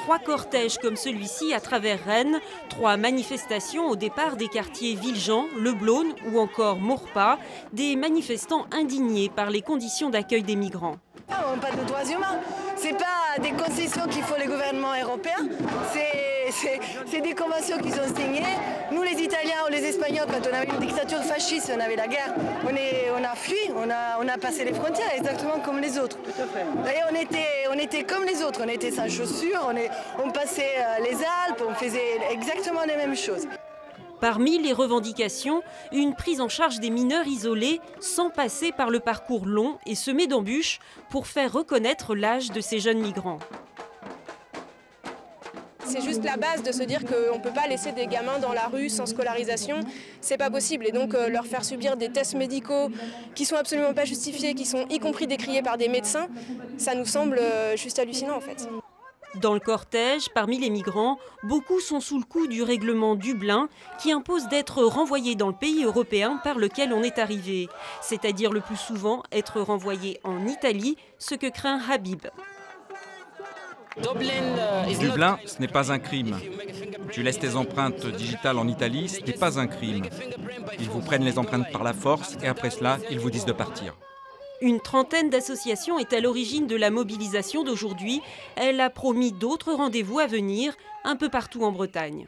3 cortèges comme celui-ci à travers Rennes, 3 manifestations au départ des quartiers Villejean, Le Blône ou encore Maurepas, des manifestants indignés par les conditions d'accueil des migrants. On parle de droits humains, c'est pas des concessions qu'il faut les gouvernements européens, c'est des conventions qui sont signées. Nous les Italiens ou les Espagnols, quand on avait une dictature fasciste, on avait la guerre, on a fui, on a passé les frontières exactement comme les autres. Et on était comme les autres, on était sans chaussures, on passait les Alpes, on faisait exactement les mêmes choses. Parmi les revendications, une prise en charge des mineurs isolés sans passer par le parcours long et semé d'embûches pour faire reconnaître l'âge de ces jeunes migrants. C'est juste la base de se dire qu'on ne peut pas laisser des gamins dans la rue sans scolarisation, c'est pas possible. Et donc leur faire subir des tests médicaux qui sont absolument pas justifiés, qui sont y compris décriés par des médecins, ça nous semble juste hallucinant en fait. Dans le cortège, parmi les migrants, beaucoup sont sous le coup du règlement Dublin qui impose d'être renvoyés dans le pays européen par lequel on est arrivé. C'est-à-dire le plus souvent être renvoyé en Italie, ce que craint Habib. Dublin, ce n'est pas un crime. Tu laisses tes empreintes digitales en Italie, ce n'est pas un crime. Ils vous prennent les empreintes par la force et après cela, ils vous disent de partir. Une trentaine d'associations est à l'origine de la mobilisation d'aujourd'hui. Elle a promis d'autres rendez-vous à venir un peu partout en Bretagne.